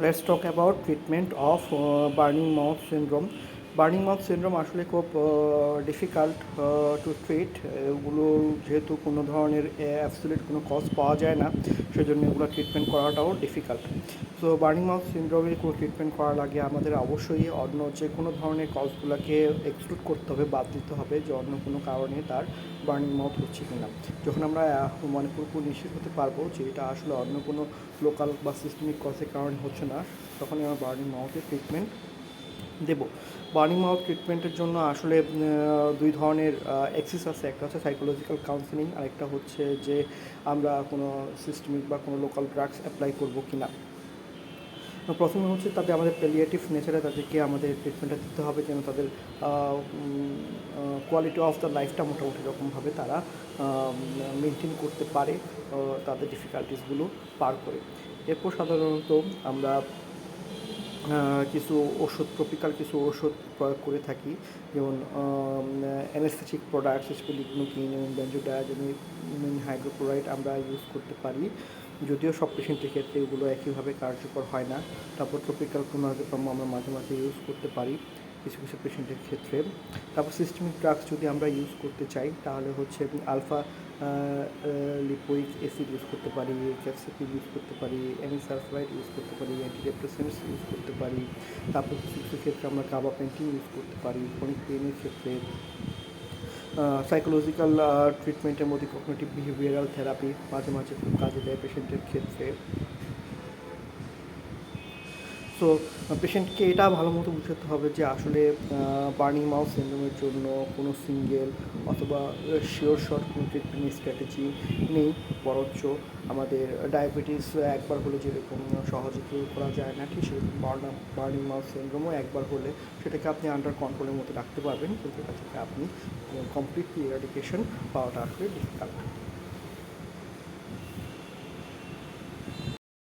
Let's talk about treatment of burning mouth syndrome. Burning mouth syndrome আসলে খুব difficult to treat. এগুলো যেহেতু কোনো ধরনের অ্যাবসলিউট কোনো কজ পাওয়া যায় না, সেজন্য এগুলো ট্রিটমেন্ট করাটাও ডিফিকাল্ট। সো বার্নিং মাউথ সিনড্রোমের কোনো ট্রিটমেন্ট করার আগে আমাদের অবশ্যই অন্য যে কোনো ধরনের কজগুলোকে এক্সক্লুড করতে হবে, বাদ দিতে হবে যে অন্য কোনো কারণে তার বার্নিং মাউথ হচ্ছে কি না। যখন আমরা মানে পুরোপুরি নিশ্চিত হতে পারবো যে এটা আসলে অন্য কোনো লোকাল বা সিস্টেমিক কজের কারণে হচ্ছে না, তখনই আমরা বার্নিং মাউথের ট্রিটমেন্ট দেবো। বার্নিং মাউথ ট্রিটমেন্টের জন্য আসলে দুই ধরনের এক্সিস আছে। একটা হচ্ছে সাইকোলজিক্যাল কাউন্সেলিং, আরেকটা হচ্ছে যে আমরা কোনো সিস্টেমিক বা কোনো লোকাল ড্রাগস অ্যাপ্লাই করবো কি না। প্রথমে হচ্ছে তাদের আমাদের প্যালিয়েটিভ নেচারে তাদেরকে আমাদের ট্রিটমেন্টটা দিতে হবে যেন তাদের কোয়ালিটি অফ দ্য লাইফটা মোটামুটি রকমভাবে তারা মেনটেন করতে পারে তাদের ডিফিকাল্টিসগুলো পার করে। এরপর সাধারণত আমরা কিছু ওষুধ, ট্রপিক্যাল কিছু ওষুধ প্রয়োগ করে থাকি, যেমন অ্যানেস্থেটিক প্রোডাক্টস স্পেশালি গ্লুকিন এবং বেনজোডায়াজেনিক হাইড্রোক্লোরাইড আমরা ইউজ করতে পারি, যদিও সব পেশেন্টের ক্ষেত্রে এগুলো একইভাবে কার্যকর হয় না। তারপর ট্রপিক্যাল ক্লোনাজেপাম আমরা মাঝে মাঝে ইউজ করতে পারি কিছু কিছু পেশেন্টের ক্ষেত্রে। তারপর সিস্টেমিক ড্রাগস যদি আমরা ইউজ করতে চাই তাহলে হচ্ছে আলফা লিপোইক অ্যাসিড ইউজ করতে পারি, ক্যাপসিপিন ইউজ করতে পারি, অ্যামিসালফাইড ইউজ করতে পারি, অ্যান্টিডেপ্রেসেন্টস ইউজ করতে পারি। তারপর কিছু কিছু ক্ষেত্রে আমরা কার্বাপেন্টিন ইউজ করতে পারি ক্রনিক পেইনের ক্ষেত্রে। সাইকোলজিক্যাল ট্রিটমেন্টের মধ্যে কগনিটিভ বিহেভিয়ারাল থেরাপি মাঝে মাঝে খুব কাজে দেয় পেশেন্টের ক্ষেত্রে। সো পেশেন্টকে এটা ভালো মতো বুঝতে হবে যে আসলে বার্নিং মাউথ সিনড্রোমের জন্য কোনো সিঙ্গেল অথবা শিওর শর্ট কোনো ট্রিটমেন্ট স্ট্র্যাটেজি নেই, বরঞ্চ আমাদের ডায়াবেটিস একবার হলে যেরকম সহজে কিউর করা যায় না, ঠিক সেরকম বার্নিং মাউথ সিনড্রোমও একবার হলে সেটাকে আপনি আন্ডার কন্ট্রোলের মধ্যে রাখতে পারবেন, কিন্তু এটা থেকে আপনি কমপ্লিটলি এরাডিকেশন পাওয়াটা আসলে ডিফিকাল্ট।